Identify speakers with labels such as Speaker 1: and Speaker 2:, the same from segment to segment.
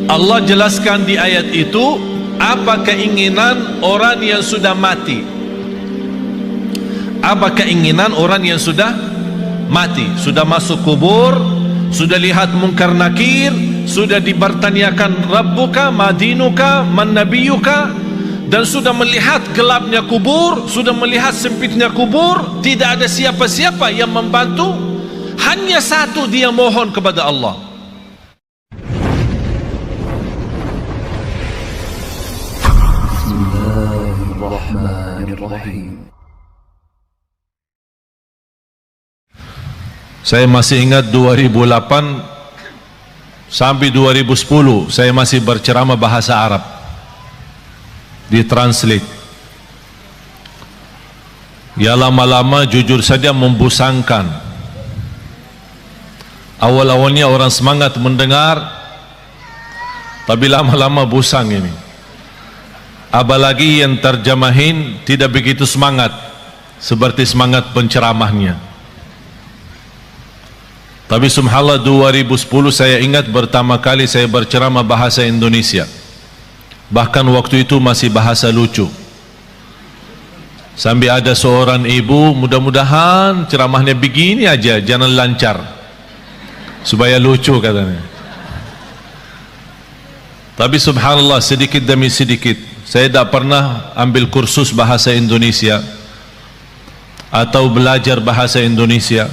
Speaker 1: Allah jelaskan di ayat itu apa keinginan orang yang sudah mati. Apa keinginan orang yang sudah mati, sudah masuk kubur, sudah lihat mungkar nakir, sudah dibertanyakan Rabbuka, Madinuka, Man Nabiyuka, dan sudah melihat gelapnya kubur, sudah melihat sempitnya kubur, tidak ada siapa-siapa yang membantu, hanya satu dia mohon kepada Allah.
Speaker 2: Bismillahirrahmanirrahim.
Speaker 1: Saya masih ingat 2008 sampai 2010 saya masih berceramah bahasa Arab, ditranslate. Ya lama-lama jujur saja membusangkan. Awal-awalnya orang semangat mendengar, tapi lama-lama busang ini. Apalagi yang terjemahin tidak begitu semangat seperti semangat penceramahnya. Tapi subhanallah 2010 saya ingat pertama kali saya berceramah bahasa Indonesia. Bahkan waktu itu masih bahasa lucu. Sampai ada seorang ibu, mudah-mudahan ceramahnya begini aja, jangan lancar, supaya lucu katanya. Tapi subhanallah sedikit demi sedikit, saya tidak pernah ambil kursus bahasa Indonesia atau belajar bahasa Indonesia.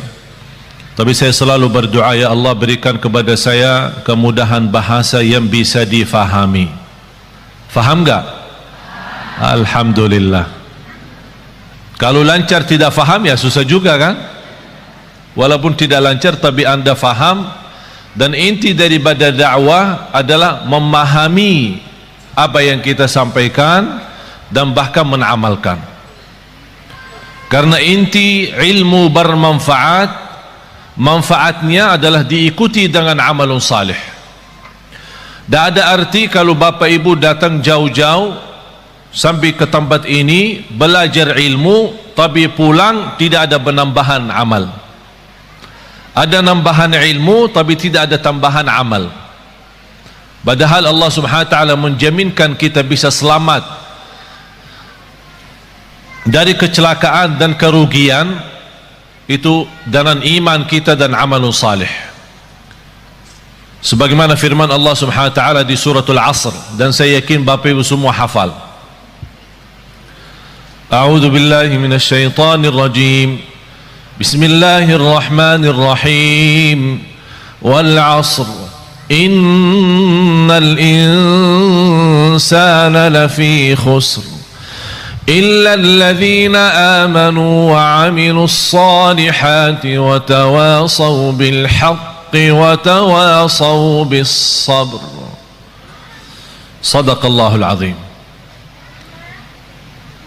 Speaker 1: Tapi saya selalu berdoa, ya Allah berikan kepada saya kemudahan bahasa yang bisa difahami. Faham enggak? Alhamdulillah. Kalau lancar tidak faham ya susah juga kan? Walaupun tidak lancar tapi anda faham, dan inti daripada dakwah adalah memahami apa yang kita sampaikan dan bahkan mengamalkan. Karena inti ilmu bermanfaat, manfaatnya adalah diikuti dengan amalun salih. Tak ada arti kalau bapa ibu datang jauh-jauh sampai ke tempat ini belajar ilmu tapi pulang tidak ada penambahan amal. Ada nambahan ilmu tapi tidak ada tambahan amal. Padahal Allah Subhanahu wa taala menjaminkan kita bisa selamat dari kecelakaan dan kerugian itu dengan iman kita dan amalun salih. Sebagaimana firman Allah Subhanahu wa taala di suratul Asr, dan saya yakin Bapak Ibu semua hafal. A'udzu billahi minasy syaithanir rajim. Bismillahirrahmanirrahim. Wal 'asr. Innal insana lafi khusr. إلا الذين آمنوا وعملوا الصالحات وتواصوا بالحق وتواصوا بالصبر. صدق الله العظيم.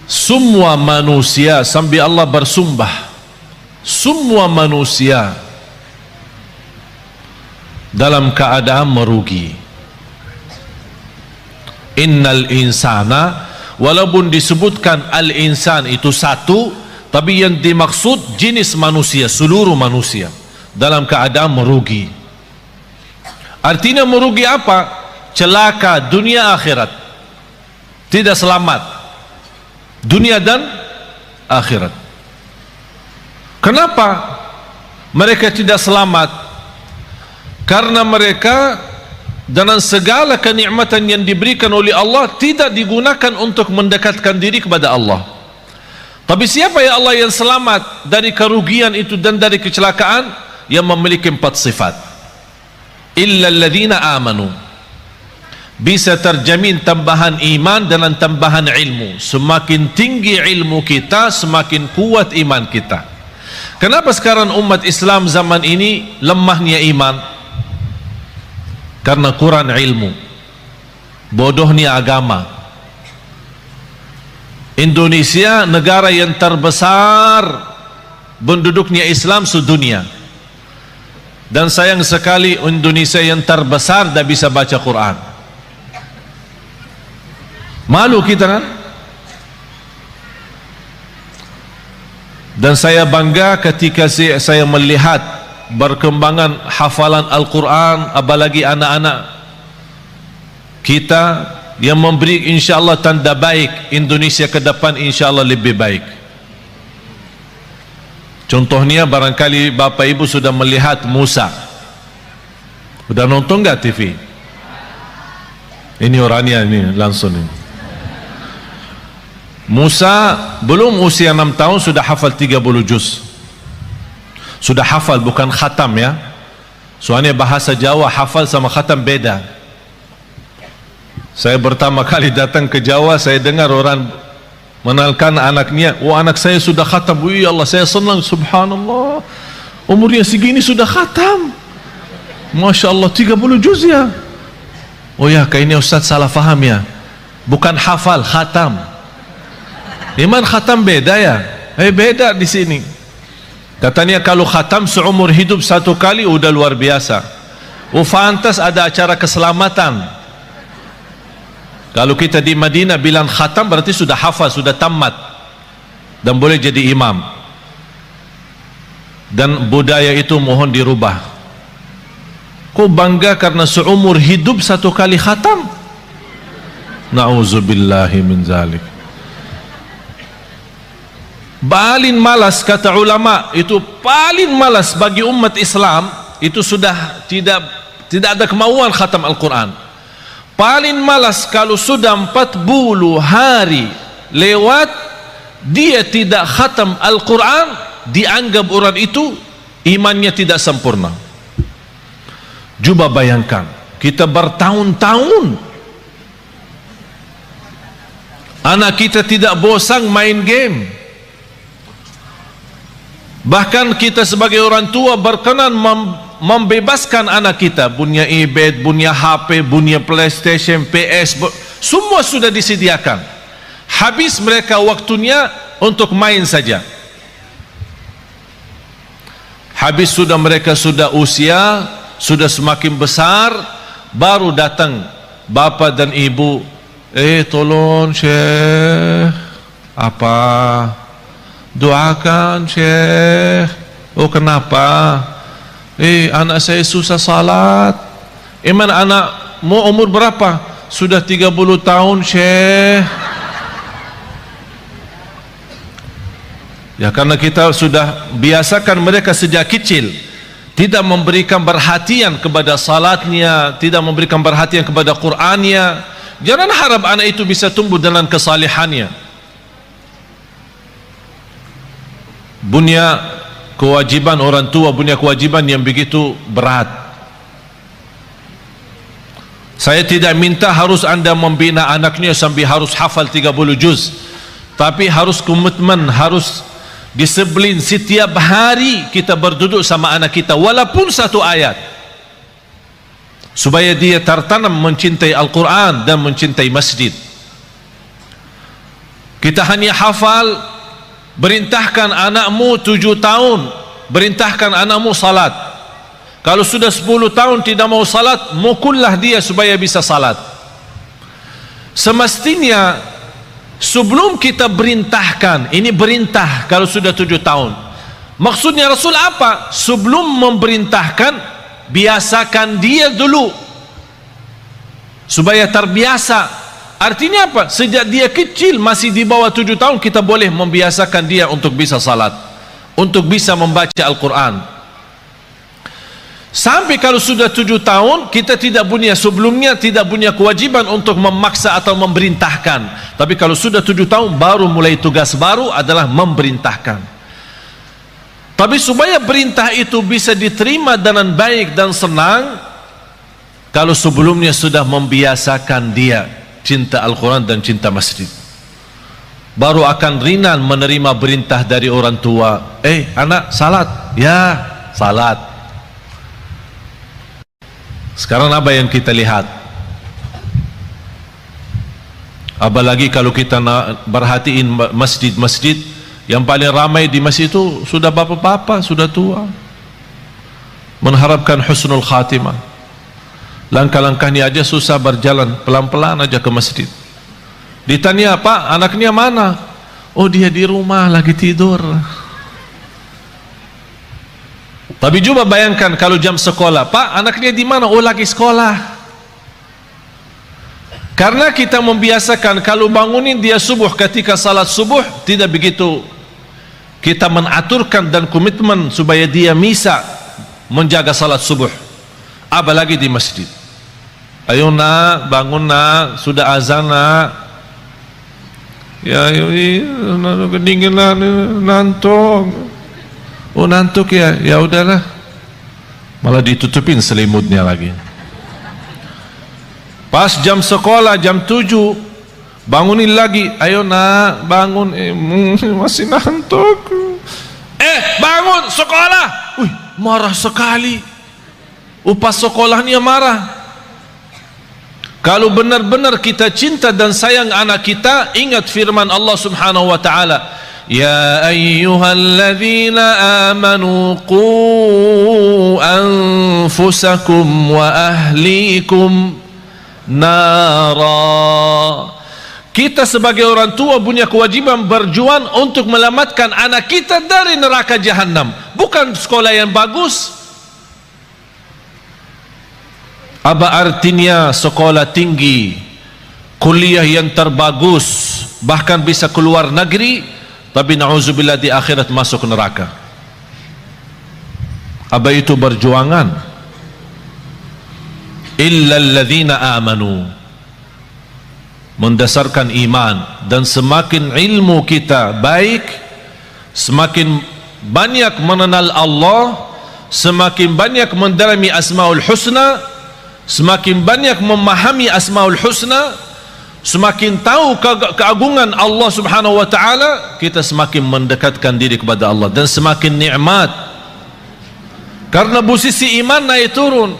Speaker 1: Semua manusia, sampai Allah bersumpah, semua manusia dalam keadaan merugi. Innal insana, walaupun disebutkan al-insan itu satu, tapi yang dimaksud jenis manusia, seluruh manusia dalam keadaan merugi. Artinya merugi apa? Celaka dunia akhirat, tidak selamat dunia dan akhirat. Kenapa mereka tidak selamat? Karena mereka dengan segala kenikmatan yang diberikan oleh Allah tidak digunakan untuk mendekatkan diri kepada Allah. Tapi siapa ya Allah yang selamat dari kerugian itu dan dari kecelakaan? Yang memiliki 4 sifat. Illa alladhina amanu. Bisa terjamin tambahan iman dengan tambahan ilmu. Semakin tinggi ilmu kita, semakin kuat iman kita. Kenapa sekarang umat Islam zaman ini lemahnya iman? Karena kurang ilmu, bodohnya agama. Indonesia negara yang terbesar penduduknya Islam sedunia, dan sayang sekali Indonesia yang terbesar tidak bisa baca Quran. Malu kita kan? Dan saya bangga ketika saya melihat berkembangan hafalan Al-Quran, apalagi anak-anak kita yang memberi insyaAllah tanda baik. Indonesia ke depan insyaAllah lebih baik. Contohnya barangkali Bapak Ibu sudah melihat Musa. Sudah nonton enggak TV? Ini orangnya ini langsung ini. Musa belum usia 6 tahun sudah hafal 30 juz. Sudah hafal, bukan khatam ya. Soalnya bahasa Jawa hafal sama khatam beda. Saya pertama kali datang ke Jawa, saya dengar orang mengenalkan anaknya, oh anak saya sudah khatam. Wih Allah, saya senang, subhanallah, umurnya segini sudah khatam. Masya Allah, 30 juz ya. Oh ya, kayaknya Ustaz salah faham ya. Bukan hafal, khatam. Iman khatam beda ya? Beda di sini. Katanya kalau khatam seumur hidup satu kali udah luar biasa. Fantas ada acara keselamatan. Kalau kita di Madinah bilang khatam berarti sudah hafal, sudah tamat dan boleh jadi imam. Dan budaya itu mohon dirubah. Kok bangga karena seumur hidup satu kali khatam? Na'udzubillahi min zalik. Paling malas kata ulama, itu paling malas bagi umat Islam itu sudah tidak ada kemauan khatam Al-Quran. Paling malas kalau sudah 40 hari lewat dia tidak khatam Al-Quran, dianggap orang itu imannya tidak sempurna. Coba bayangkan, kita bertahun-tahun anak kita tidak bosan main game. Bahkan kita sebagai orang tua berkenan membebaskan anak kita, punya iPad, punya HP, punya PlayStation, PS, semua sudah disediakan. Habis mereka waktunya untuk main saja. Habis sudah mereka sudah usia, sudah semakin besar, baru datang bapa dan ibu, tolong Syekh, apa? Doakan Syekh. Oh kenapa? Anak saya susah salat. Iman anakmu umur berapa? Sudah 30 tahun Syekh. Ya karena kita sudah biasakan mereka sejak kecil tidak memberikan perhatian kepada salatnya, tidak memberikan perhatian kepada Qur'annya. Jangan harap anak itu bisa tumbuh dalam kesalihannya. Punya kewajiban orang tua, punya kewajiban yang begitu berat. Saya tidak minta harus anda membina anaknya sampai harus hafal 30 juz, tapi harus komitmen, harus disiplin. Setiap hari kita berduduk sama anak kita walaupun satu ayat, supaya dia tertanam mencintai Al-Quran dan mencintai masjid. Kita hanya hafal. Berintahkan anakmu 7 tahun, berintahkan anakmu salat. Kalau sudah 10 tahun tidak mau salat, mukullah dia supaya bisa salat. Semestinya sebelum kita berintahkan, ini berintah kalau sudah 7 tahun. Maksudnya Rasul apa? Sebelum memerintahkan, biasakan dia dulu supaya terbiasa. Artinya apa? Sejak dia kecil, masih di bawah 7 tahun, kita boleh membiasakan dia untuk bisa salat, untuk bisa membaca Al-Quran. Sampai kalau sudah 7 tahun, kita tidak punya, sebelumnya tidak punya kewajiban untuk memaksa atau memerintahkan. Tapi kalau sudah 7 tahun, baru mulai tugas baru adalah memerintahkan. Tapi supaya perintah itu bisa diterima dengan baik dan senang, kalau sebelumnya sudah membiasakan dia cinta Al-Quran dan cinta masjid, baru akan ringan menerima perintah dari orang tua. Anak salat, ya salat. Sekarang apa yang kita lihat? Apalagi kalau kita perhatiin masjid-masjid, yang paling ramai di masjid itu sudah bapak-bapak, sudah tua, mengharapkan husnul khatimah. Langkah-langkahnya aja susah berjalan, pelan-pelan aja ke masjid. Ditanya, Pak, anaknya mana? Oh, dia di rumah lagi tidur. Tapi coba bayangkan kalau jam sekolah, Pak, anaknya di mana? Oh, lagi sekolah. Karena kita membiasakan kalau bangunin dia subuh, ketika salat subuh tidak begitu kita menaturkan dan komitmen supaya dia bisa menjaga salat subuh, apalagi di masjid. Ayo nak, bangun nak, sudah azan nak. Ya, kedinginan, nantuk. Oh nantuk ya, ya udahlah. Malah ditutupin selimutnya lagi. Pas jam sekolah jam 7, bangunin lagi. Ayo nak, bangun. Masih ngantuk. Bangun sekolah. Wih, marah sekali. Upas sekolahnya marah. Kalau benar-benar kita cinta dan sayang anak kita, ingat firman Allah Subhanahu wa taala, ya ayyuhalladzina amanu qu anfusakum wa ahlikum nara. Kita sebagai orang tua punya kewajiban berjuang untuk menyelamatkan anak kita dari neraka jahanam. Bukan sekolah yang bagus. Apa artinya sekolah tinggi, kuliah yang terbagus, bahkan bisa keluar negeri, tapi na'udzubillah di akhirat masuk neraka? Apa itu berjuangan? Illa alladzina amanu, mendasarkan iman. Dan semakin ilmu kita baik, semakin banyak mengenal Allah, semakin banyak mendalami asmaul husna, semakin banyak memahami asmaul husna, semakin tahu keagungan Allah Subhanahu wa taala, kita semakin mendekatkan diri kepada Allah dan semakin nikmat. Karena posisi iman naik turun.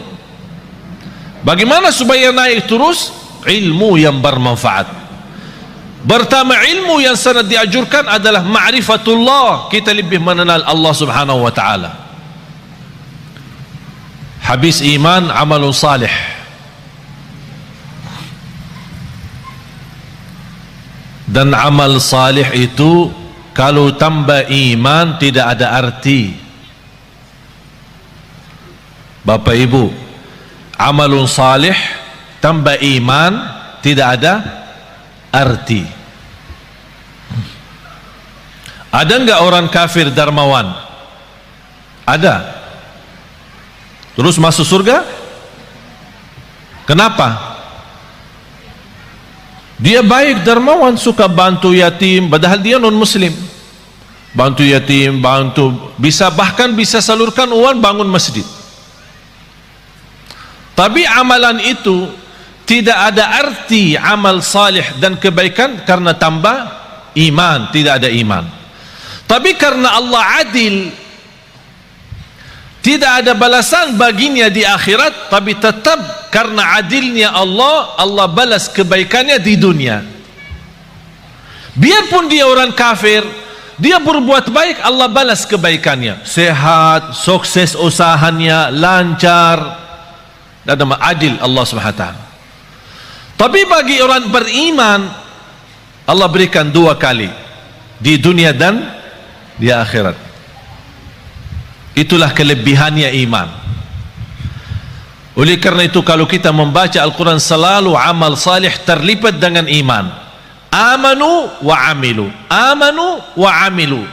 Speaker 1: Bagaimana supaya naik terus? Ilmu yang bermanfaat. Pertama, ilmu yang sangat dianjurkan adalah ma'rifatullah, kita lebih mengenal Allah Subhanahu wa taala. Habis iman, amalun salih. Dan amal salih itu kalau tambah iman tidak ada arti. Bapak Ibu, amalun salih tambah iman tidak ada arti. Ada enggak orang kafir dermawan? Ada. Terus masuk surga? Kenapa? Dia baik, dermawan, suka bantu yatim, padahal dia non muslim. Bantu yatim, bahkan bisa salurkan uang bangun masjid. Tapi amalan itu tidak ada arti amal salih dan kebaikan karena tambah iman, tidak ada iman. Tapi karena Allah adil, tidak ada balasan baginya di akhirat, tapi tetap karena adilnya Allah, Allah balas kebaikannya di dunia. Biarpun dia orang kafir, dia berbuat baik, Allah balas kebaikannya. Sehat, sukses usahanya, lancar. Dan adil Allah SWT. Tapi bagi orang beriman, Allah berikan 2 kali, di dunia dan di akhirat. Itulah kelebihannya iman. Oleh karena itu kalau kita membaca Al-Quran, selalu amal salih terlibat dengan iman. Amanu wa amilu, amanu wa amilu.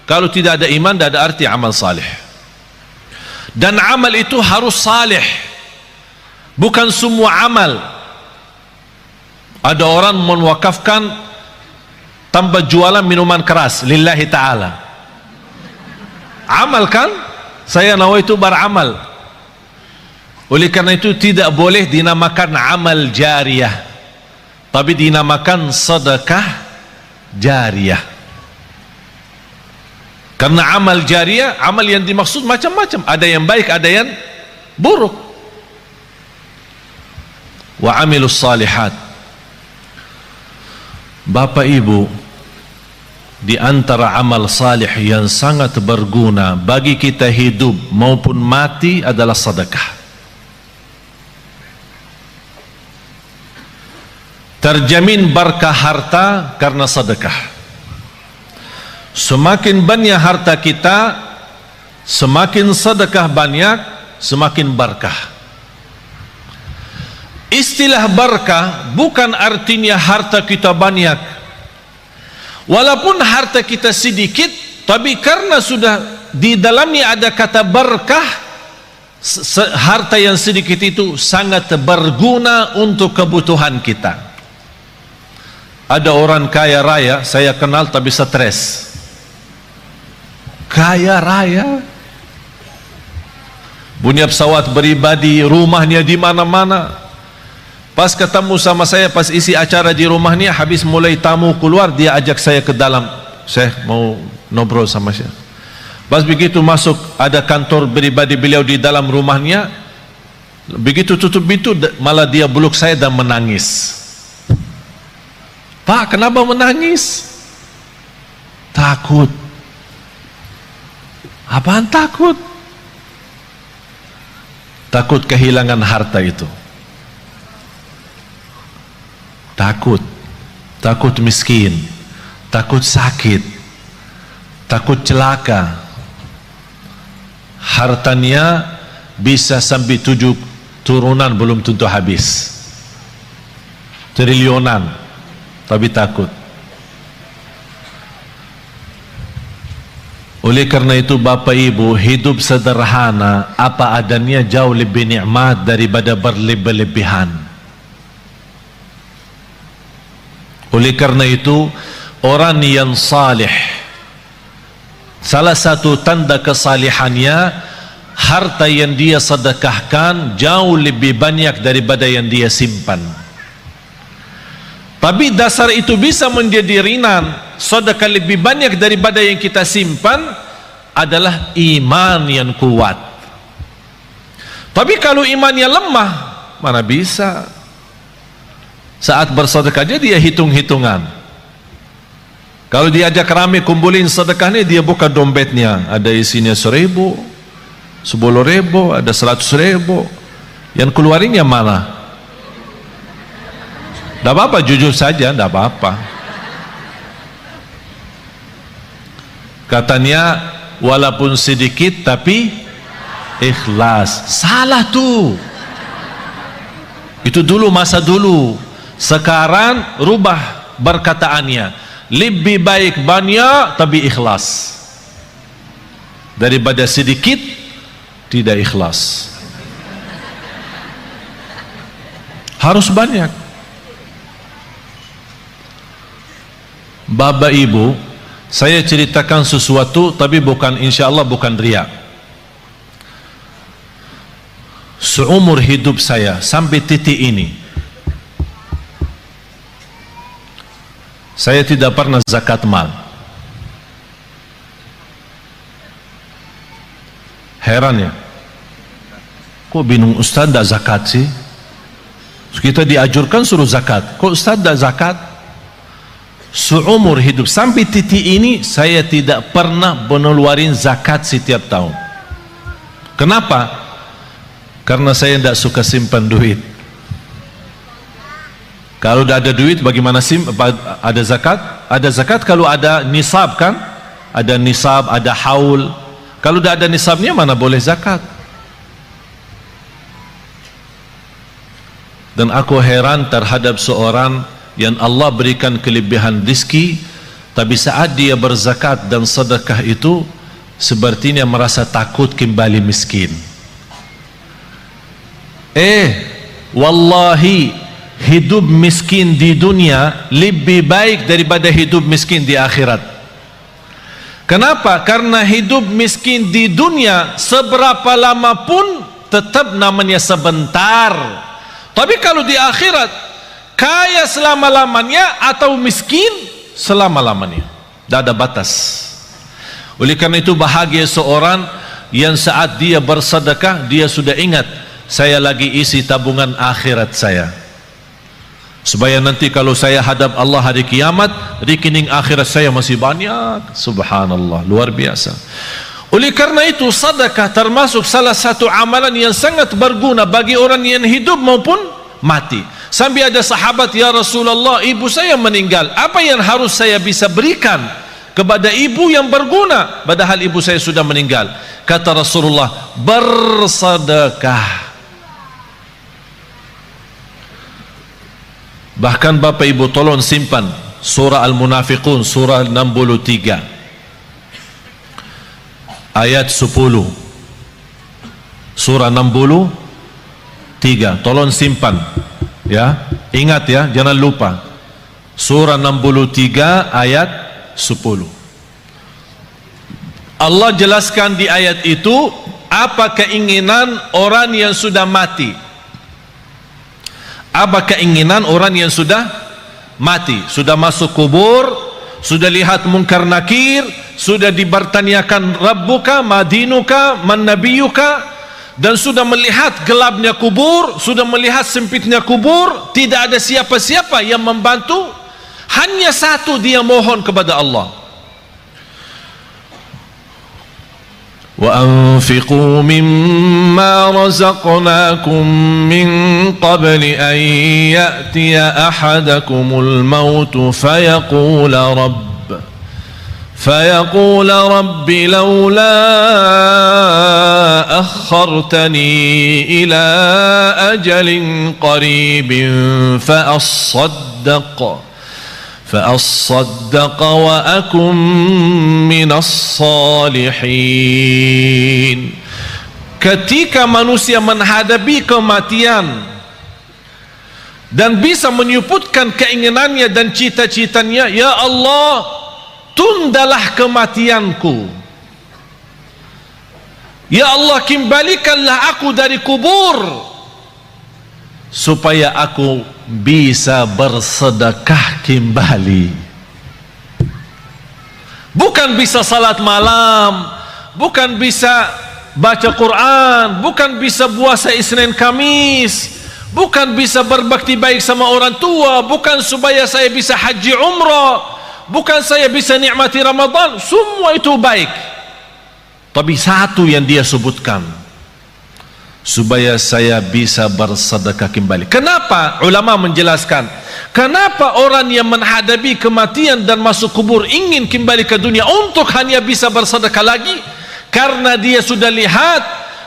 Speaker 1: Kalau tidak ada iman, tidak ada arti amal salih. Dan amal itu harus salih, bukan semua amal. Ada orang mewakafkan tanpa jualan minuman keras lillahi ta'ala. Amal kan? Saya nawaitu beramal. Oleh karena itu tidak boleh dinamakan amal jariyah, tapi dinamakan sedekah jariyah. Karena amal jariyah, amal yang dimaksud macam-macam, ada yang baik, ada yang buruk. Wa amilus salihat. Bapak Ibu, di antara amal salih yang sangat berguna bagi kita hidup maupun mati adalah sedekah. Terjamin berkah harta karena sedekah. Semakin banyak harta kita, semakin sedekah banyak, semakin berkah. Istilah berkah bukan artinya harta kita banyak. Walaupun harta kita sedikit, tapi karena sudah di dalamnya ada kata berkah, harta yang sedikit itu sangat berguna untuk kebutuhan kita. Ada orang kaya raya saya kenal tapi stres. Kaya raya, punya pesawat pribadi, rumahnya di mana-mana. Pas ketemu sama saya, pas isi acara di rumahnya, habis mulai tamu keluar, dia ajak saya ke dalam. Saya mau ngobrol sama saya. Pas begitu masuk, ada kantor pribadi beliau di dalam rumahnya. Begitu tutup pintu, malah dia peluk saya dan menangis. Pak, kenapa menangis? Takut. Apaan takut? Takut kehilangan harta itu. Takut miskin, takut sakit, takut celaka. Hartanya bisa sampai 7 turunan belum tentu habis, triliunan, tapi takut. Oleh karena itu Bapak Ibu, hidup sederhana apa adanya jauh lebih nikmat daripada berlebih-lebihan. Oleh karena itu orang yang salih, salah satu tanda kesalihannya, harta yang dia sedekahkan jauh lebih banyak daripada yang dia simpan. Tapi dasar itu bisa menjadi ringan, sedekah lebih banyak daripada yang kita simpan adalah iman yang kuat. Tapi kalau imannya lemah, mana bisa? Saat bersedekahnya dia hitung-hitungan. Kalau diajak rame kumpulin sedekahnya, dia buka dompetnya, ada isinya 1.000, 10.000, ada 100.000. Yang keluarinnya mana? Tidak apa-apa, jujur saja, tidak apa-apa. Katanya walaupun sedikit tapi ikhlas. Salah tuh. Itu dulu, masa dulu. Sekarang rubah perkataannya, lebih baik banyak tapi ikhlas daripada sedikit tidak ikhlas. Harus banyak. Bapak Ibu, saya ceritakan sesuatu tapi bukan, insya Allah bukan riya. Seumur hidup saya sampai titik ini, saya tidak pernah zakat mal. Heran ya, kok bingung Ustaz tidak zakat sih? Kita diajurkan suruh zakat, kok Ustaz tidak zakat? Seumur hidup sampai titik ini saya tidak pernah mengeluarkan zakat setiap tahun. Kenapa? Karena saya tidak suka simpan duit. Kalau tidak ada duit bagaimana ada zakat? Ada zakat kalau ada nisab kan? Ada nisab, ada haul. Kalau tidak ada nisabnya mana boleh zakat? Dan aku heran terhadap seorang yang Allah berikan kelebihan rezeki, tapi saat dia berzakat dan sedekah itu sepertinya merasa takut kembali miskin. Wallahi, hidup miskin di dunia lebih baik daripada hidup miskin di akhirat. Kenapa? Karena hidup miskin di dunia seberapa lama pun tetap namanya sebentar. Tapi kalau di akhirat, kaya selama-lamanya atau miskin selama-lamanya, tidak ada batas. Oleh karena itu bahagia seorang yang saat dia bersedekah, dia sudah ingat, saya lagi isi tabungan akhirat saya, supaya nanti kalau saya hadap Allah hari kiamat, rekening akhirat saya masih banyak. Subhanallah, luar biasa. Oleh karena itu sedekah termasuk salah satu amalan yang sangat berguna bagi orang yang hidup maupun mati. Sampai ada sahabat, ya Rasulullah, ibu saya meninggal, apa yang harus saya bisa berikan kepada ibu yang berguna padahal ibu saya sudah meninggal? Kata Rasulullah, bersedekah. Bahkan Bapak Ibu tolong simpan surah Al-Munafiqun, surah 63 ayat 10. Surah 63, tolong simpan ya, ingat ya, jangan lupa. Surah 63 ayat 10. Allah jelaskan di ayat itu apa keinginan orang yang sudah mati. Apa keinginan orang yang sudah mati, sudah masuk kubur, sudah lihat munkar nakir, sudah dibertanyakan Rabbuka, Madinuka, Man Nabiyuka, dan sudah melihat gelapnya kubur, sudah melihat sempitnya kubur, tidak ada siapa-siapa yang membantu, hanya satu dia mohon kepada Allah. وَأَنْفِقُوا مِمَّا رَزَقْنَاكُمْ مِنْ قَبْلِ أَنْ يَأْتِيَ أَحَدَكُمُ الْمَوْتُ فيقول رب لولا أخرتني إلى أجل قريب فأصدق وأكن من الصالحين. Ketika manusia menghadapi kematian dan bisa menyebutkan keinginannya dan cita-citanya, ya Allah, tundalah kematianku, ya Allah, kembalikanlah aku dari kubur supaya aku bisa bersedekah kembali. Bukan bisa salat malam, bukan bisa baca Quran, bukan bisa puasa Isnin Kamis, bukan bisa berbakti baik sama orang tua, bukan supaya saya bisa haji umrah, bukan saya bisa nikmati Ramadan. Semua itu baik, tapi satu yang dia sebutkan, supaya saya bisa bersedekah kembali. Kenapa? Ulama menjelaskan, kenapa orang yang menghadapi kematian dan masuk kubur ingin kembali ke dunia untuk hanya bisa bersedekah lagi? Karena dia sudah lihat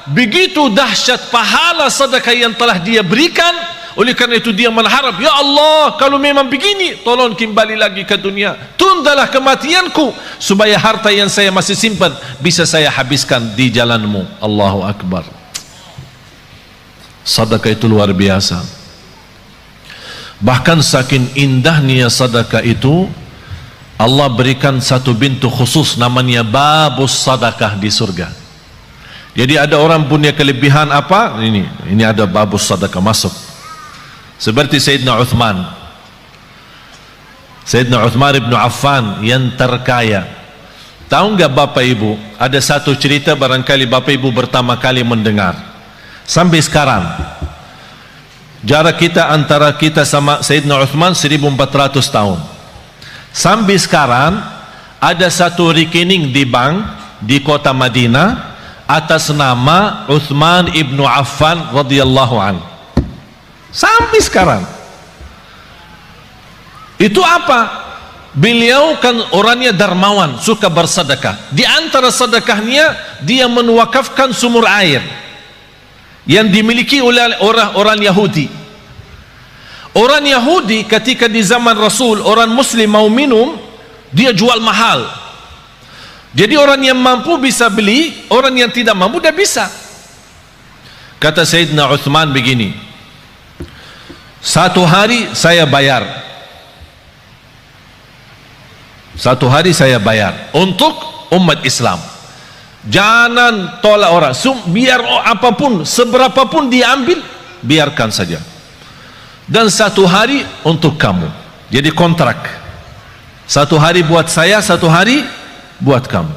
Speaker 1: begitu dahsyat pahala sedekah yang telah dia berikan. Oleh karena itu dia mengharap, ya Allah, kalau memang begini, tolong kembali lagi ke dunia, tundalah kematianku supaya harta yang saya masih simpan bisa saya habiskan di jalanmu. Allahu Akbar. Sedekah itu luar biasa. Bahkan saking indahnya sedekah itu, Allah berikan satu pintu khusus namanya babus sedekah di surga. Jadi ada orang punya kelebihan apa? Ini ada babus sedekah masuk. Seperti Sayyidina Uthman. Sayyidina Uthman ibn Affan yang terkaya. Tahu enggak Bapak Ibu, ada satu cerita barangkali Bapak Ibu pertama kali mendengar. Sampai sekarang jarak kita antara kita sama Sayyidina Uthman 1400 tahun. Sampai sekarang ada satu rekening di bank di kota Madinah atas nama Uthman ibnu Affan radhiyallahu anhu. Sampai sekarang. Itu apa? Beliau kan orangnya dermawan, suka bersedekah. Di antara sedekahnya dia menwakafkan sumur air yang dimiliki oleh orang Yahudi. Orang Yahudi ketika di zaman Rasul, orang Muslim mau minum, dia jual mahal. Jadi orang yang mampu bisa beli, orang yang tidak mampu tidak bisa. Kata Sayyidina Uthman begini, satu hari saya bayar, satu hari saya bayar untuk umat Islam. Jangan tolak orang, biar apapun, seberapapun diambil, biarkan saja. Dan satu hari untuk kamu. Jadi kontrak, satu hari buat saya, satu hari buat kamu.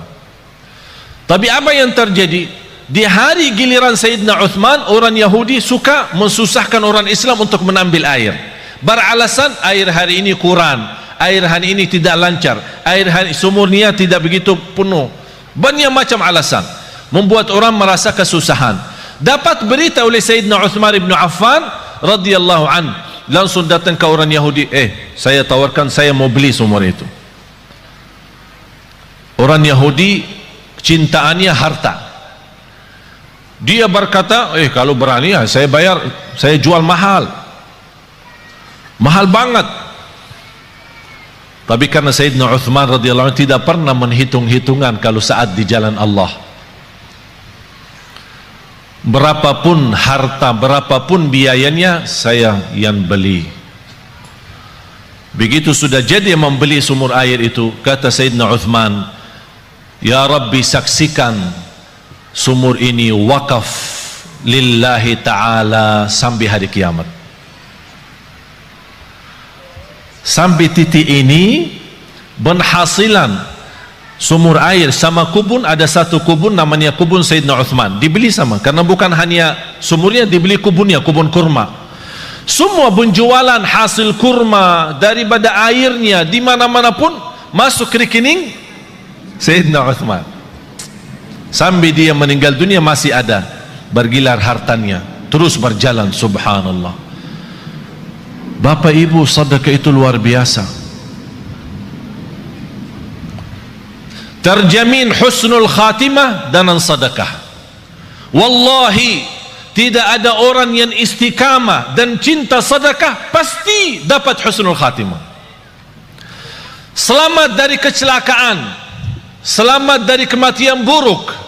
Speaker 1: Tapi apa yang terjadi? Di hari giliran Sayyidina Uthman, orang Yahudi suka mensusahkan orang Islam untuk menambil air. Beralasan air hari ini kurang, air hari ini tidak lancar, air hari sumurnya tidak begitu penuh. Banyak macam alasan membuat orang merasa kesusahan. Dapat berita oleh Sayyidina Uthman ibn Affan radhiyallahu an, langsung datang ke orang Yahudi, saya tawarkan, saya mau beli sumur itu. Orang Yahudi cintaannya harta. Dia berkata, kalau berani ya saya bayar, saya jual mahal. mahal banget. Tapi karena Sayyidina Uthman radhiyallahu anhu tidak pernah menghitung-hitungan kalau saat di jalan Allah, berapapun harta, berapapun biayanya, saya yang beli. Begitu sudah jadi membeli sumur air itu, kata Sayyidina Uthman, ya Rabbi, saksikan sumur ini wakaf lillahi ta'ala sampai hari kiamat. Sampai titik ini penghasilan sumur air sama kubun, ada satu kubun namanya kubun Sayyidina Uthman, dibeli sama, karena bukan hanya sumurnya, dibeli kubunnya, kubun kurma. Semua penjualan hasil kurma daripada airnya di mana-mana pun masuk rekening Sayyidina Uthman. Sampai dia meninggal dunia masih ada bergilar hartanya, terus berjalan. Subhanallah. Bapak Ibu, sedekah itu luar biasa. Terjamin husnul khatimah dengan sedekah. Wallahi, tidak ada orang yang istiqamah dan cinta sedekah pasti dapat husnul khatimah. Selamat dari kecelakaan, selamat dari kematian buruk.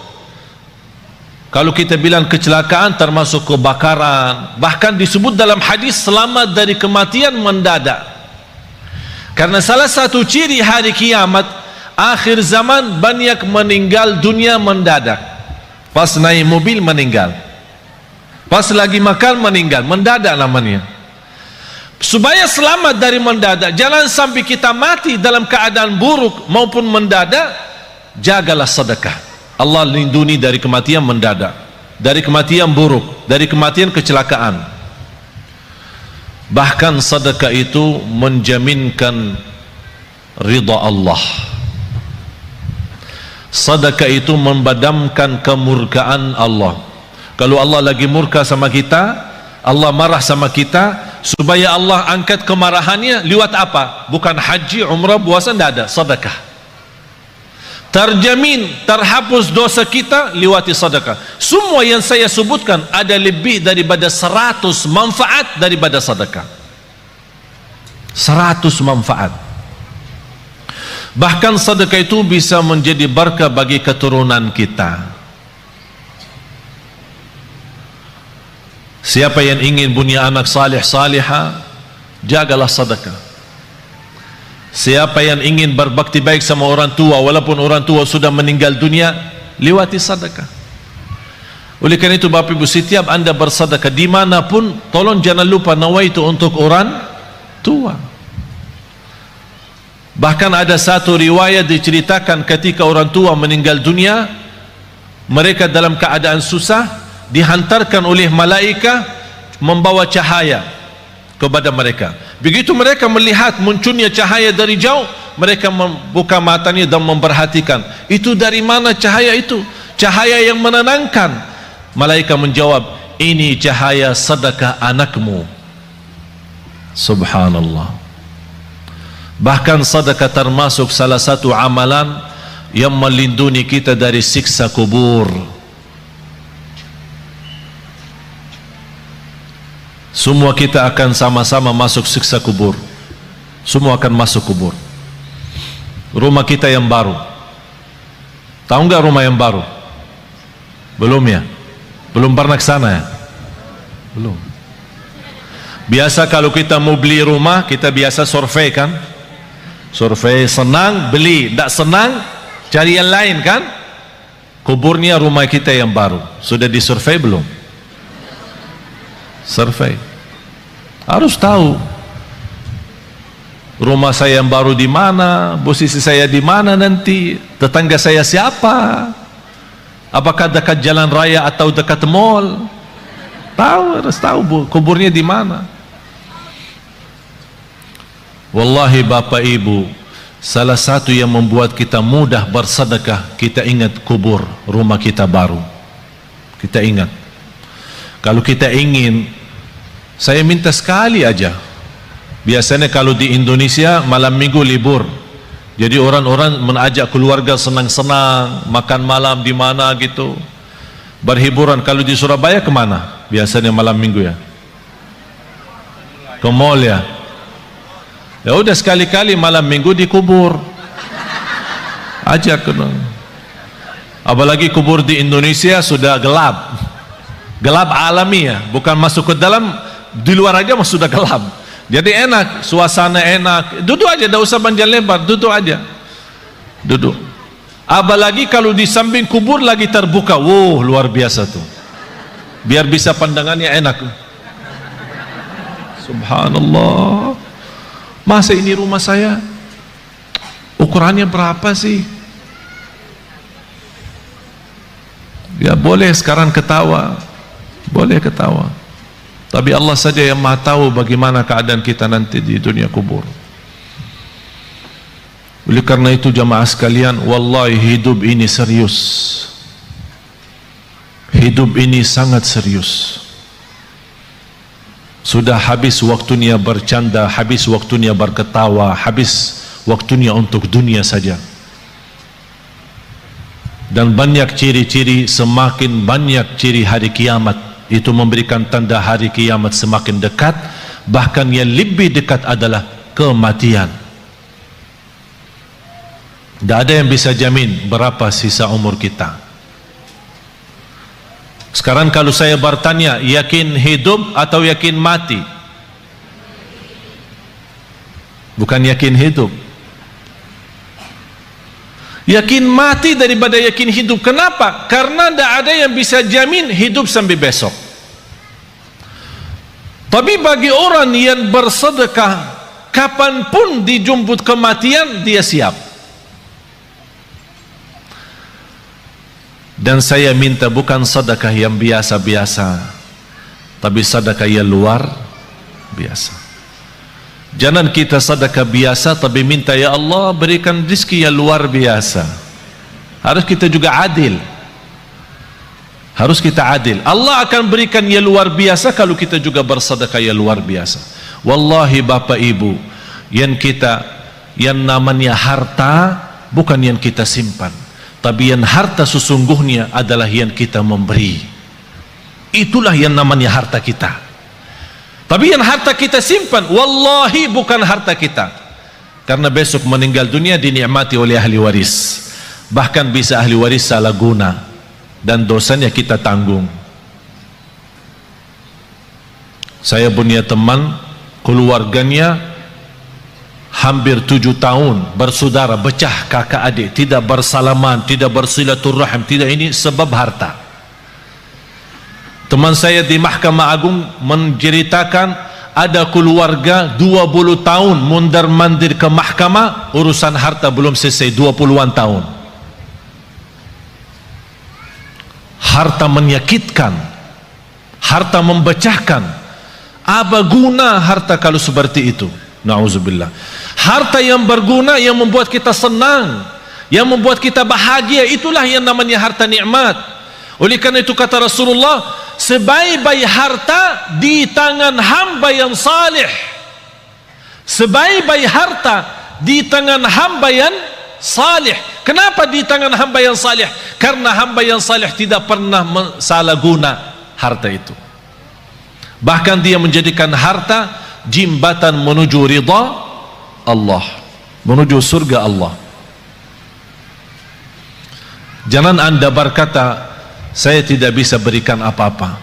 Speaker 1: Kalau kita bilang kecelakaan termasuk kebakaran, bahkan disebut dalam hadis selamat dari kematian mendadak. Karena salah satu ciri hari kiamat, akhir zaman, banyak meninggal dunia mendadak. Pas naik mobil meninggal, pas lagi makan meninggal, mendadak namanya. Supaya selamat dari mendadak, jangan sampai kita mati dalam keadaan buruk maupun mendadak, jagalah sedekah. Allah lindungi dari kematian mendadak, dari kematian buruk, dari kematian kecelakaan. Bahkan sedekah itu menjaminkan ridha Allah. Sedekah itu membadamkan kemurkaan Allah. Kalau Allah lagi murka sama kita, Allah marah sama kita, supaya Allah angkat kemarahannya lewat apa? Bukan haji, umrah, puasa, tidak ada, sedekah. Terjamin terhapus dosa kita lewati sedekah. Semua yang saya sebutkan ada lebih daripada 100 manfaat daripada sedekah. 100 manfaat. Bahkan sedekah itu bisa menjadi berkah bagi keturunan kita. Siapa yang ingin punya anak salih salihah, jagalah sedekah. Siapa yang ingin berbakti baik sama orang tua, walaupun orang tua sudah meninggal dunia, lewati sedekah. Oleh karena itu Bapak Ibu, setiap anda bersedekah dimanapun, tolong jangan lupa nawaitu untuk orang tua. Bahkan ada satu riwayat diceritakan ketika orang tua meninggal dunia, mereka dalam keadaan susah, dihantarkan oleh malaikat membawa cahaya kepada mereka. Begitu mereka melihat munculnya cahaya dari jauh, mereka membuka matanya dan memperhatikan, itu dari mana cahaya itu? Cahaya yang menenangkan. Malaikat menjawab, ini cahaya sedekah anakmu. Subhanallah. Bahkan sedekah termasuk salah satu amalan yang melindungi kita dari siksa kubur. Semua kita akan sama-sama masuk siksa kubur. Semua akan masuk kubur. Rumah kita yang baru, tahu nggak rumah yang baru? Belum ya? Belum pernah ke sana ya? Belum. Biasa kalau kita mau beli rumah, kita biasa survei kan? Survei, senang beli, tidak senang cari yang lain kan? Kuburnya rumah kita yang baru. Sudah disurvei belum? Survei. Harus tahu rumah saya yang baru di mana, posisi saya di mana nanti, tetangga saya siapa, apakah dekat jalan raya atau dekat mall. Tahu, harus tahu kuburnya di mana. Wallahi Bapak Ibu, salah satu yang membuat kita mudah bersedekah, kita ingat kubur rumah kita baru. Kita ingat. Kalau kita ingin, saya minta sekali aja. Biasanya kalau di Indonesia malam minggu libur, jadi orang-orang mengajak keluarga senang-senang, makan malam di mana gitu, berhiburan. Kalau di Surabaya kemana? Biasanya malam minggu ya? Ke mall ya? Ya udah sekali-kali malam minggu dikubur. Ajak dong. Apalagi kubur di Indonesia sudah gelap. Gelap alami ya, bukan masuk ke dalam, di luar aja mah sudah gelap. Jadi enak, suasana enak. Duduk aja, tidak usah panjang lebar, duduk aja. Duduk. Apalagi kalau di samping kubur lagi terbuka. Wow, luar biasa tuh. Biar bisa pandangannya enak. Subhanallah. Masa ini rumah saya ukurannya berapa sih? Ya boleh sekarang ketawa, boleh ketawa, tapi Allah saja yang maha tahu bagaimana keadaan kita nanti di dunia kubur. Oleh karena itu jamaah sekalian, wallahi hidup ini serius. Hidup ini sangat serius. Sudah habis waktunya bercanda, habis waktunya berketawa, habis waktunya untuk dunia saja. Dan banyak ciri-ciri, semakin banyak ciri hari kiamat, itu memberikan tanda hari kiamat semakin dekat. Bahkan yang lebih dekat adalah kematian. Tidak ada yang bisa jamin berapa sisa umur kita. Sekarang kalau saya bertanya, yakin hidup atau yakin mati? Bukan yakin hidup. Yakin mati daripada yakin hidup. Kenapa? Karena tidak ada yang bisa jamin hidup sampai besok. Tapi bagi orang yang bersedekah, kapanpun dijemput kematian, dia siap. Dan saya minta bukan sedekah yang biasa-biasa, tapi sedekah yang luar biasa. Jangan kita sedekah biasa tapi minta ya Allah berikan rezeki yang luar biasa. Harus kita juga adil. Harus kita adil. Allah akan berikan yang luar biasa kalau kita juga bersedekah yang luar biasa. Wallahi Bapak Ibu, yang namanya harta bukan yang kita simpan, tapi yang harta sesungguhnya adalah yang kita memberi. Itulah yang namanya harta kita. Tapi yang harta kita simpan, wallahi bukan harta kita. Karena besok meninggal dunia dinikmati oleh ahli waris. Bahkan bisa ahli waris salah guna dan dosanya kita tanggung. Saya punya teman, keluarganya hampir 7 tahun bersaudara, pecah kakak adik, tidak bersalaman, tidak bersilaturahim, tidak, ini sebab harta. Teman saya di Mahkamah Agung menceritakan ada keluarga 20 tahun mondar-mandir ke mahkamah, urusan harta belum selesai, 20-an tahun. Harta menyakitkan, harta memecahkan. Apa guna harta kalau seperti itu? Na'udzubillah. Harta yang berguna, yang membuat kita senang, yang membuat kita bahagia, itulah yang namanya harta nikmat. Oleh karena itu kata Rasulullah, sebaik-baik harta di tangan hamba yang salih. Sebaik-baik harta di tangan hamba yang salih. Kenapa di tangan hamba yang salih? Karena hamba yang salih tidak pernah salah guna harta itu. Bahkan dia menjadikan harta jembatan menuju ridha Allah, menuju surga Allah. Jangan anda berkata saya tidak bisa berikan apa-apa.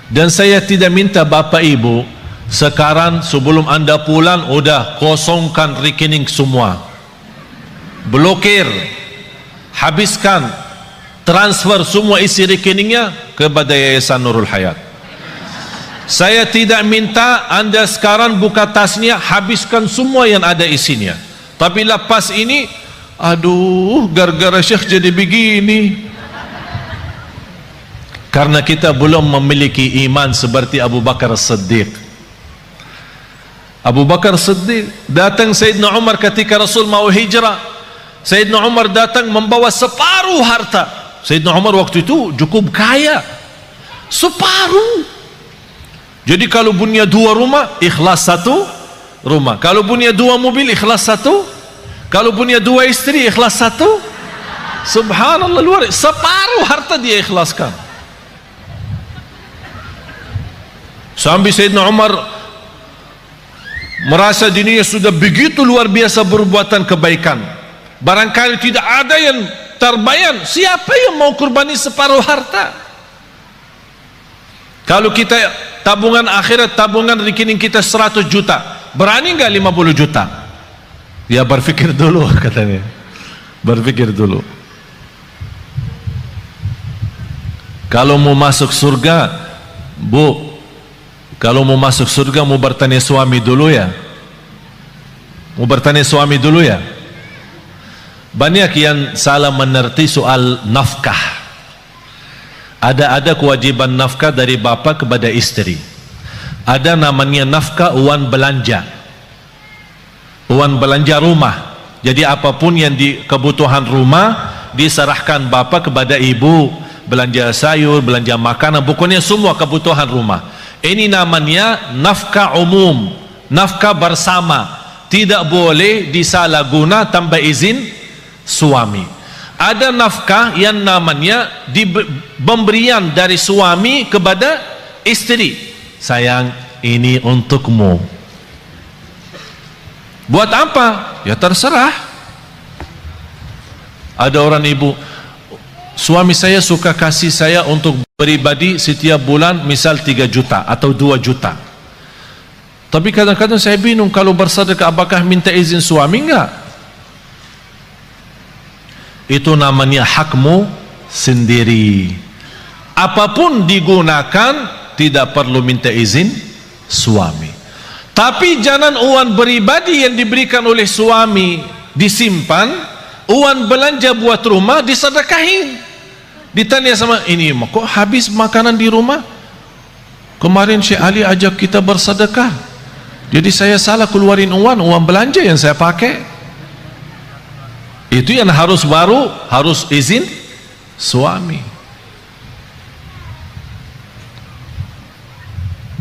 Speaker 1: Dan saya tidak minta Bapak Ibu sekarang sebelum anda pulang udah kosongkan rekening semua, blokir, habiskan, transfer semua isi rekeningnya kepada Yayasan Nurul Hayat. Saya tidak minta anda sekarang buka tasnya, habiskan semua yang ada isinya. Tapi lepas ini, aduh, gara-gara Syekh jadi begini. Karena kita belum memiliki iman seperti Abu Bakar Siddiq. Abu Bakar Siddiq datang Sayyidina Umar ketika Rasul mau hijrah. Sayyidina Umar datang membawa separuh harta. Sayyidina Umar waktu itu cukup kaya, separuh. Jadi kalau punya 2 rumah, ikhlas 1 rumah. Kalau punya 2 mobil, ikhlas 1. Kalau punya 2 istri, ikhlas 1. Subhanallah, luar, separuh harta dia ikhlaskan. Sampai Sayyidina Umar merasa dirinya sudah begitu luar biasa berbuatan kebaikan, barangkali tidak ada yang terbayang, siapa yang mau kurbani separuh harta? Kalau kita tabungan akhirat, tabungan rekening kita 100 juta, berani nggak 50 juta? Ya berpikir dulu katanya, berpikir dulu. Kalau mau masuk surga, Bu, kalau mau masuk surga mau bertanya suami dulu ya, mau bertanya suami dulu ya. Banyak yang salah mengerti soal nafkah. Ada kewajiban nafkah dari bapa kepada istri. Ada namanya nafkah uang belanja, uang belanja rumah. Jadi apapun yang di kebutuhan rumah diserahkan bapa kepada ibu, belanja sayur, belanja makanan, pokoknya semua kebutuhan rumah. Ini namanya nafkah umum, nafkah bersama, tidak boleh disalahguna tanpa izin suami. Ada nafkah yang namanya pemberian dari suami kepada istri. Sayang, ini untukmu. Buat apa? Ya terserah. Ada orang ibu, suami saya suka kasih saya untuk pribadi setiap bulan misal 3 juta atau 2 juta. Tapi kadang-kadang saya bingung, kalau bersedekah apakah minta izin suami? Enggak. Itu namanya hakmu sendiri. Apapun digunakan tidak perlu minta izin suami. Tapi jangan uang pribadi yang diberikan oleh suami disimpan, uang belanja buat rumah disedekahin. Ditanya sama ini, kok habis makanan di rumah? Kemarin Syekh Ali ajak kita bersedekah, jadi saya salah keluarin uang belanja yang saya pakai. Itu yang harus izin suami.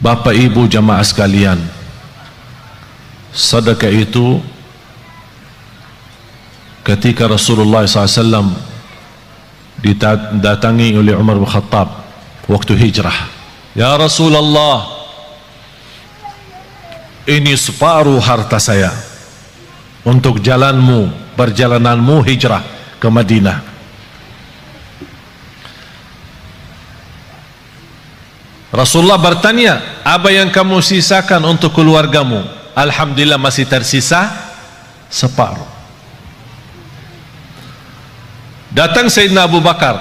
Speaker 1: Bapak ibu jamaah sekalian, sedekah itu ketika Rasulullah SAW didatangi oleh Umar bin Khattab waktu hijrah, ya Rasulullah, ini separuh harta saya untuk perjalananmu hijrah ke Madinah. Rasulullah bertanya, apa yang kamu sisakan untuk keluargamu? Alhamdulillah masih tersisa separuh. Datang Sayyidina Abu Bakar,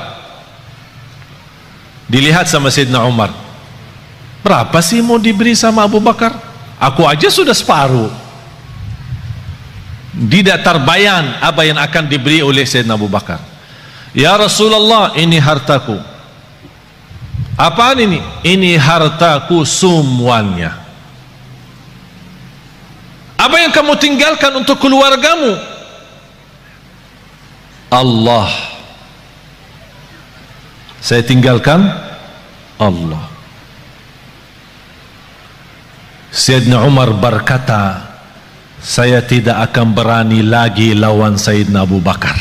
Speaker 1: dilihat sama Sayyidina Umar, berapa sih mau diberi sama Abu Bakar? Aku aja sudah separuh. Tidak terbayang apa yang akan diberi oleh Sayyidina Abu Bakar. Ya Rasulullah, ini hartaku. Apaan ini? Ini hartaku semuanya. Apa yang kamu tinggalkan untuk keluargamu? Allah. Saya tinggalkan Allah. Sayyidina Umar berkata, saya tidak akan berani lagi lawan Sayyidina Abu Bakar.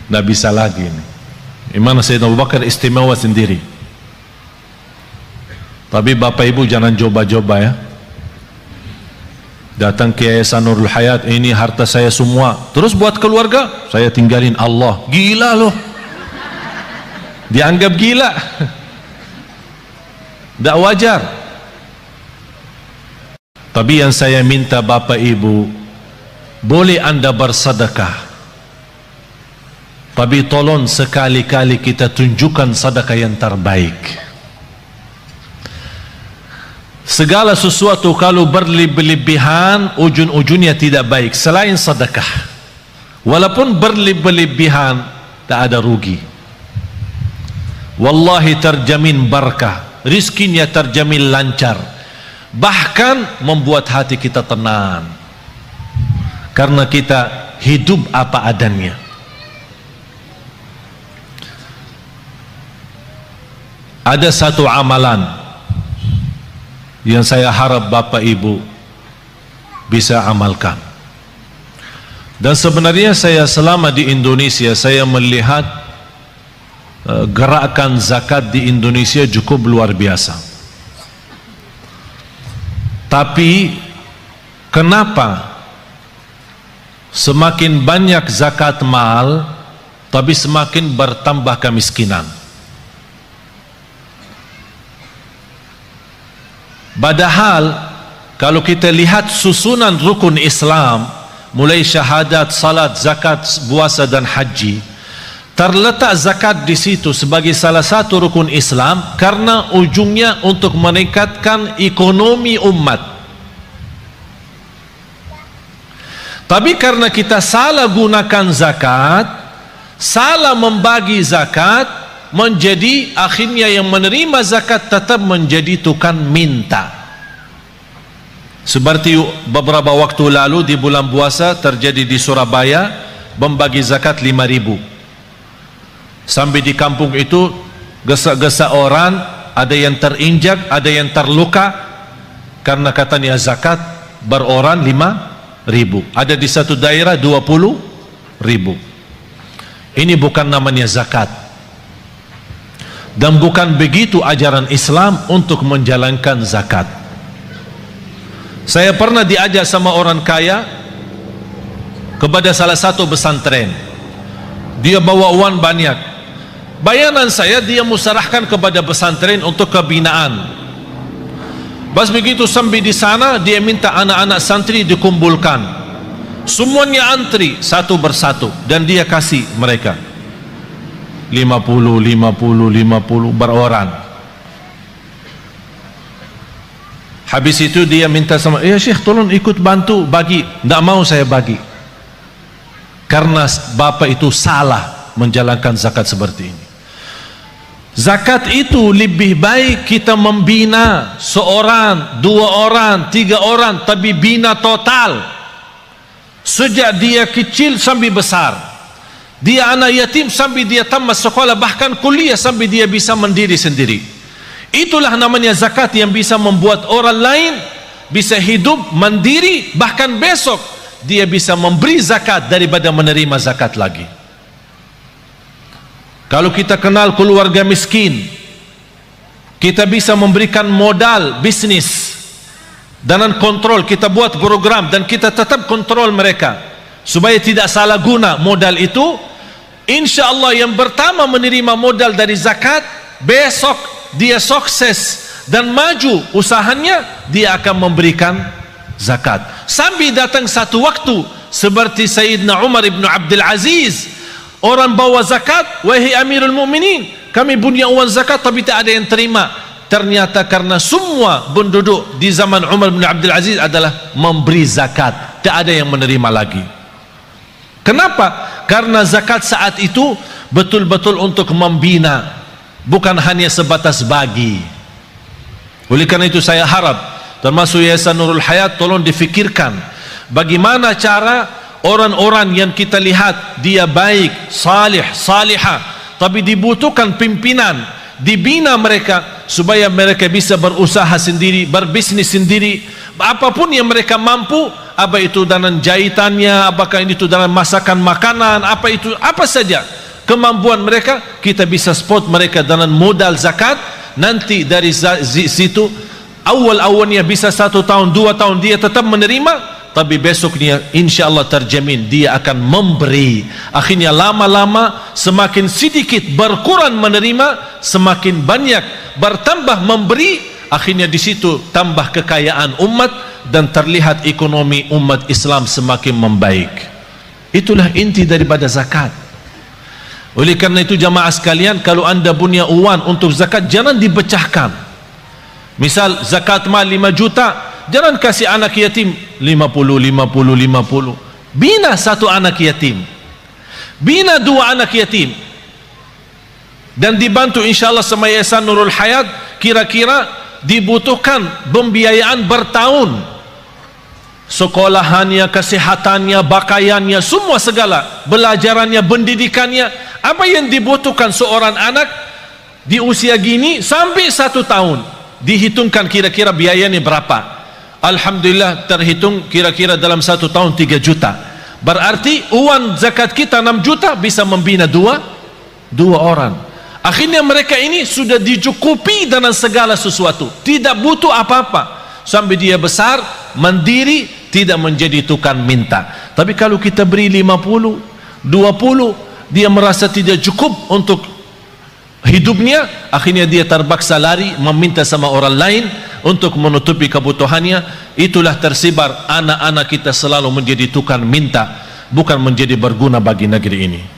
Speaker 1: Tidak bisa lagi ini. Imana Sayyidina Abu Bakar istimewa sendiri. Tapi bapak ibu jangan coba-coba ya. Datang ke Yayasan Nurul Hayat, ini harta saya semua, terus buat keluarga saya tinggalin Allah. Gila loh. Dianggap gila. Tidak wajar. Tapi yang saya minta bapak ibu, boleh anda bersedekah, tapi tolong sekali-kali kita tunjukkan sedekah yang terbaik. Segala sesuatu kalau berlebihan, ujung-ujungnya tidak baik selain sedekah. Walaupun berlebihan, tak ada rugi. Wallahi terjamin barakah, rizkinya terjamin lancar, bahkan membuat hati kita tenang karena kita hidup apa adanya. Ada satu amalan yang saya harap bapak ibu bisa amalkan. Dan sebenarnya saya selama di Indonesia, saya melihat gerakan zakat di Indonesia cukup luar biasa. Tapi Kenapa semakin banyak zakat mal tapi semakin bertambah kemiskinan? Padahal kalau kita lihat susunan rukun Islam, mulai syahadat, salat, zakat, puasa dan haji, terletak zakat di situ sebagai salah satu rukun Islam karena ujungnya untuk meningkatkan ekonomi umat. Tapi karena kita salah gunakan zakat, salah membagi zakat, menjadi akhirnya yang menerima zakat tetap menjadi tukang minta. Seperti beberapa waktu lalu di bulan puasa terjadi di Surabaya, membagi zakat 5.000. Sampai di kampung itu gesa-gesa orang, ada yang terinjak, ada yang terluka karena katanya zakat beroran 5.000. Ada di satu daerah 20.000. Ini bukan namanya zakat. Dan bukan begitu ajaran Islam untuk menjalankan zakat. Saya pernah diajak sama orang kaya kepada salah satu pesantren. Dia bawa uang banyak. Bayanan saya, dia musarahkan kepada pesantren untuk kebinaan. Pas begitu sampai di sana, dia minta anak-anak santri dikumpulkan. Semuanya antri satu persatu dan dia kasih mereka 50 beroran. Habis itu dia minta sama, ya Syekh tolong ikut bantu bagi. Tidak mau saya bagi, karena bapak itu salah menjalankan zakat seperti ini. Zakat itu lebih baik kita membina seorang, 2 orang, 3 orang, tapi bina total sejak dia kecil sampai besar. Dia anak yatim sampai dia tamat sekolah, bahkan kuliah sampai dia bisa mandiri sendiri. Itulah namanya zakat yang bisa membuat orang lain bisa hidup mandiri, bahkan besok dia bisa memberi zakat daripada menerima zakat lagi. Kalau kita kenal keluarga miskin, kita bisa memberikan modal bisnis dengan kontrol. Kita buat program dan kita tetap kontrol mereka supaya tidak salah guna modal itu. Insya Allah yang pertama menerima modal dari zakat, besok dia sukses dan maju usahanya, dia akan memberikan zakat. Sampai datang satu waktu seperti Sayyidina Umar ibn Abdul Aziz, orang bawa zakat, wahai Amirul Mukminin, kami punya uang zakat tapi tak ada yang terima. Ternyata karena semua penduduk di zaman Umar bin Abdul Aziz adalah memberi zakat, tak ada yang menerima lagi. Kenapa? Karena zakat saat itu betul-betul untuk membina, bukan hanya sebatas bagi. Oleh karena itu saya harap termasuk Yayasan Nurul Hayat tolong difikirkan bagaimana cara orang-orang yang kita lihat dia baik, salih, salihah, tapi dibutuhkan pimpinan, dibina mereka supaya mereka bisa berusaha sendiri, berbisnis sendiri, apapun yang mereka mampu, apa itu dalam jahitannya, apakah itu dalam masakan makanan, apa itu, apa saja kemampuan mereka, kita bisa support mereka dengan modal zakat. Nanti dari situ awal-awalnya bisa 1 tahun 2 tahun dia tetap menerima, tapi besoknya insya Allah terjamin dia akan memberi. Akhirnya lama-lama semakin sedikit berkurang menerima, semakin banyak bertambah memberi. Akhirnya di situ tambah kekayaan umat dan terlihat ekonomi umat Islam semakin membaik. Itulah inti daripada zakat. Oleh karena itu jamaah sekalian, kalau anda punya uang untuk zakat, jangan dipecahkan. Misal zakat mal 5 juta, jangan kasih anak yatim 50. Bina 1 anak yatim, bina 2 anak yatim, dan dibantu insyaAllah sama Yayasan Nurul Hayat. Kira-kira dibutuhkan pembiayaan bertahun, sekolahannya, kesehatannya, pakaiannya, semua segala, belajarannya, pendidikannya, apa yang dibutuhkan seorang anak di usia gini sampai 1 tahun, dihitungkan kira-kira biayanya berapa. Alhamdulillah terhitung kira-kira dalam 1 tahun 3 juta. Berarti uang zakat kita 6 juta bisa membina 2 orang. Akhirnya mereka ini sudah dicukupi dengan segala sesuatu, tidak butuh apa-apa sampai dia besar mandiri, tidak menjadi tukang minta. Tapi kalau kita beri 50, 20, dia merasa tidak cukup untuk hidupnya, akhirnya dia terpaksa lari meminta sama orang lain untuk menutupi kebutuhannya. Itulah tersebar anak-anak kita selalu menjadi tukang minta, bukan menjadi berguna bagi negeri ini.